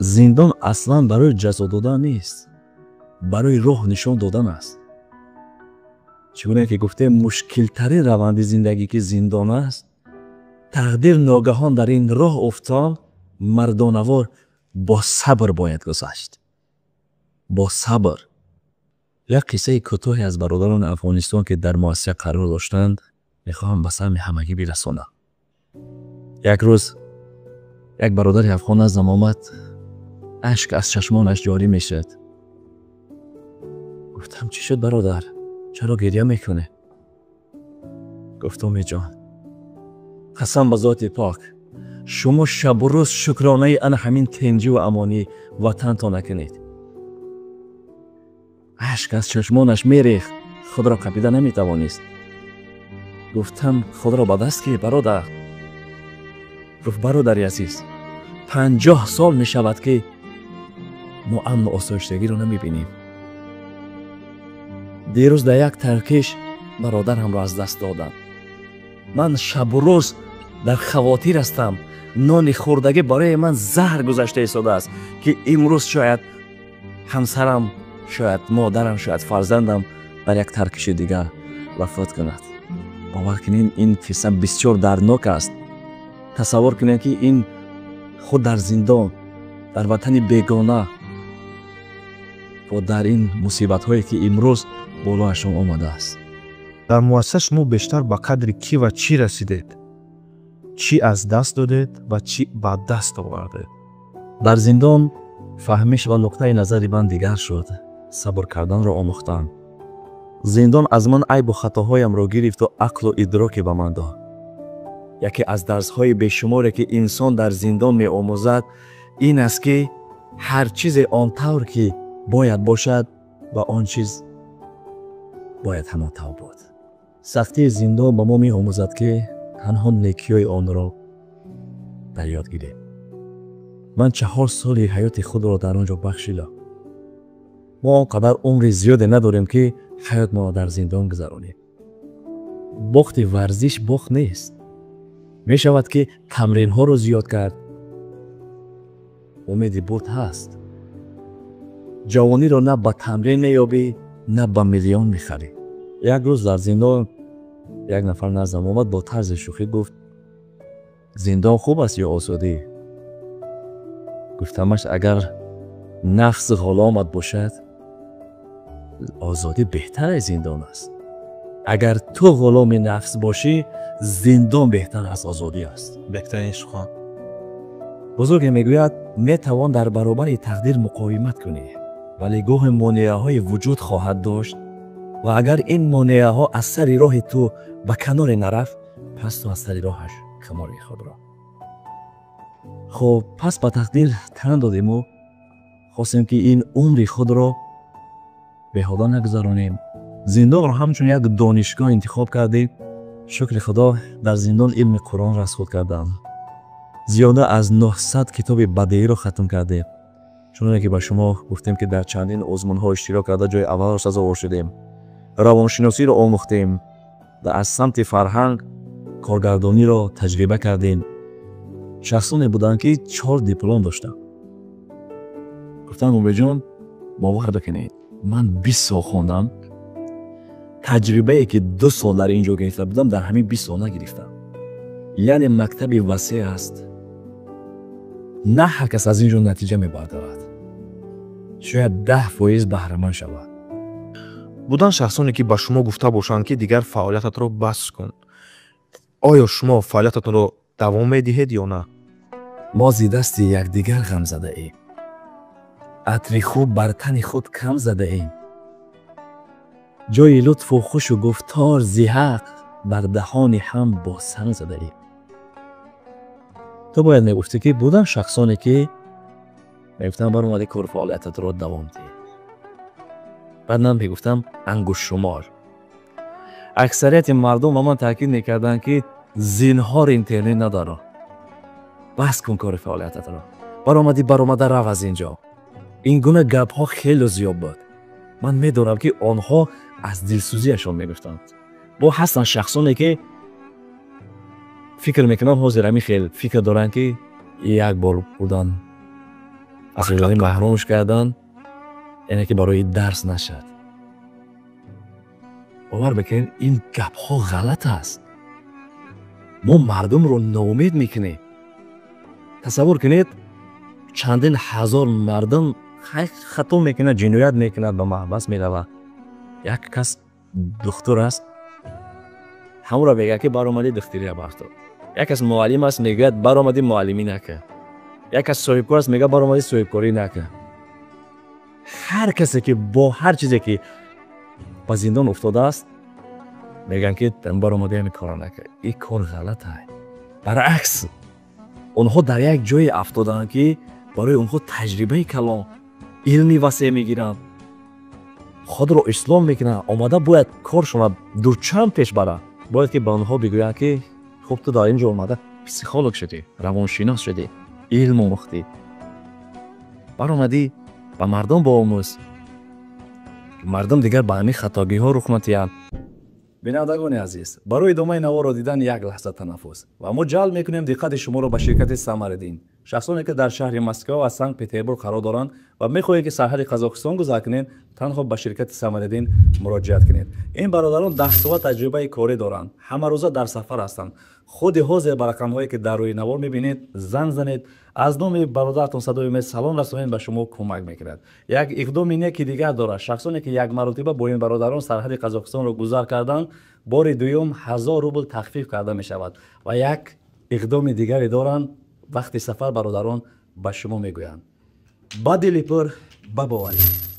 زندان اصلا برای جزا دادن نیست، برای راه نشان دادن است. چگونه که گفته مشکل ترین روند زندگی که زندان است، تقدیر ناگهان در این راه افتاد، مردانوار با صبر باید گذشت. با صبر. یک قصه کوتاهی از برادران افغانستان که در مؤسسه قرار داشتند میخواهم به سمع همگی برسانم. یک روز یک برادر افغان نزدم آمد، اشک از چشمانش جاری میشد. گفتم چی شد برادر؟ چرا گریه میکنه؟ گفت امی جان، قسم به ذات پاک، شما شب و روز شکرانه ان همین تنجی و امانی وطن تا نکنید. اشک از چشمانش میریخت، خود را قپیده نمیتوانست. گفتم خود را به دست گیر برادر. گفت برادر عزیز، 50 سال می شود که ما امن و آسایشتگی را نمیبینیم. دیروز در یک ترکش برادرم را از دست دادم. من شب و روز در خواطر هستم. نان خوردگی برای من زهر گذشته ایستاده است که امروز شاید همسرم، شاید مادرم، شاید فرزندم در یک ترکش دیگر وفات کند. باور کنین این قصه بسیار دردناک است. تصور کنین که این خود در زندان، در وطن بیگانه و در این مصیبت هایی که امروز بالایشان آمده است. در مؤسسه شما بیشتر به قدر کی و چی رسیدید؟ چی از دست دادید و چی به دست آوردید؟ در زندان فهمش و نقطه نظر من دیگر شد. صبر کردن را آموختم. زندان از من عیب و خطاهایم را گرفت و عقل و ادراک به من داد. یکی از درس‌های بیشماری که انسان در زندان می آموزد این است که هر چیز آنطور که باید باشد و آن چیز باید همانطور بود. سختی زندان به ما می آموزد که تنها نیکی‌های آن را در یاد گیریم. من 4 سال حیات خود را در آنجا بخشیدم. ما آنقدر عمر زیادی نداریم که حیات ما در زندان گذرانیم. بخت ورزش بخت نیست. می شود که تمرین ها رو زیاد کرد. امید بود هست. جوانی را نه با تمرین میابی نه با میلیون میخری. یک روز در زندان یک نفر نزدم آمد با طرز شوخی گفت زندان خوب است یا آزادی؟ گفتمش اگر نفس غلامت باشد آزادی بهتر از زندان است. اگر تو غلام نفس باشی زندان بهتر از آزادی است. بهترین سخن. بزرگ میگوید میتوان در برابر تقدیر مقاومت کنی ولی گاه مانعه های وجود خواهد داشت و اگر این مانعه ها از سر راه تو به کنار نرفت پس تو از سر راهش کنار خود را. خب پس به تقدیر تن دادیم و خواستیم که این عمر خود را بیهوده نگذرانیم. زندان را همچون یک دانشگاه انتخاب کردیم. شکر خدا در زندان علم قرآن را رسخ کردم. زیاده از 900 کتاب بدیعی را ختم کردیم. چون که با شما گفتیم که در چندین آزمون ها اشتراک کرده جای اول را سزاوار شدیم. روانشناسی را آموختیم و از سمت فرهنگ کارگردانی را تجربه کردیم. شخصانی بودند که 4 دیپلم داشتند. گفتم امید جان باور بکنید من 20 سال خوندم. تجربه ای که 2 سال در اینجا گرفته بودم در همین 20 سال نگرفتم. یعنی مکتبی وسیع است. نه هر کس از اینجا نتیجه میبردارد. شاید 10% بهره مند شود. بودن شخصانی که با شما گفته باشند که دیگر فعالیتت را بس کن. آیا شما فعالیتتون را دوام میدهید یا نه؟ ما زی دست یکدیگر غم زده ایم. عطر خوب بر تن خود کم زده ایم. جای لطف و خوش و گفتار زی حق بر دهان هم با سنگ زده ایم. تو باید میگفتی که بودن شخصانی که میگفتم بر اومده کار فعالیتت را دوام ده. بعد من میگفتم انگشت شمار. اکثریت مردم با من تاکید میکردن که زینهار اینترنت نداره. بس کن کار فعالیتت را. برآمده رو از اینجا. این گونه گپ ها خیلی زیاد بود. من میدونم که آنها از دلسوزیشان میگفتند. با هستن شخصانی که فکر میکنن حاضر همی خیلی فکر دارن که یک بار بودن از روزگاری محرومش کردن، اینه که برای درس نشد. باور بکن این گپ ها غلط است. ما مردم رو ناامید میکنیم. تصور کنید چندین هزار مردم خطا میکنه، جنایت میکنه، به محبس میروه. یک کس دکتر است، همون را بگه که برآمدی دختری بخت. یک کس معلم است میگه برآمدی معلمی نکه. یک کس صاحبکار است میگه برآمدی صاحبکاری نکه. هر کسی که با هر چیزی که با زندان افتاده است میگن که برآمدی همین کار نکه. این کار غلط است. برعکس اونها در یک جای افتادن که برای اونها تجربه کلام علمی وسیع میگیرن، خود رو اسلام میکنن، آمده باید کارشون دو چند پیش بره. باید که به آنها بگوید که خب تو در اینجا آمده پسیخولوگ شدی، روانشناس شدی، علم آموختی، برآمدی با مردم با آموز، مردم دیگر به همین خطاگی ها رخ نتیان. بینندگان عزیز، برای ادامه نوار را دیدن یک لحظه تنفس و ما جلب میکنیم دقت شما را به شرکت ثمرالدین. شخصانی که در شهر مسکو و سنت پترزبورگ قرار دارند و میخواهید که سرحد قزاقستان گذر کنید، تنها به شرکت ثمرالدین مراجعت کنید. این برادران 10 سال تجربه کاری دارند، همه روزه در سفر هستند. خود حاضر به رقم‌هایی که در روی نوار میبینید زنگ زنید، از نام برادرتون صدای می سلام رسانید، به شما کمک میکند. یک اقدام اینه که دیگر داره، شخصانی که یک مرتبه با این برادران سرحد قزاقستان را گذر کردند، بار دوم 1000 روبل تخفیف کرده می شود و یک اقدام دیگری دارند. وقتی سفر برادران به شما میگویند با دلی پر، با باوری.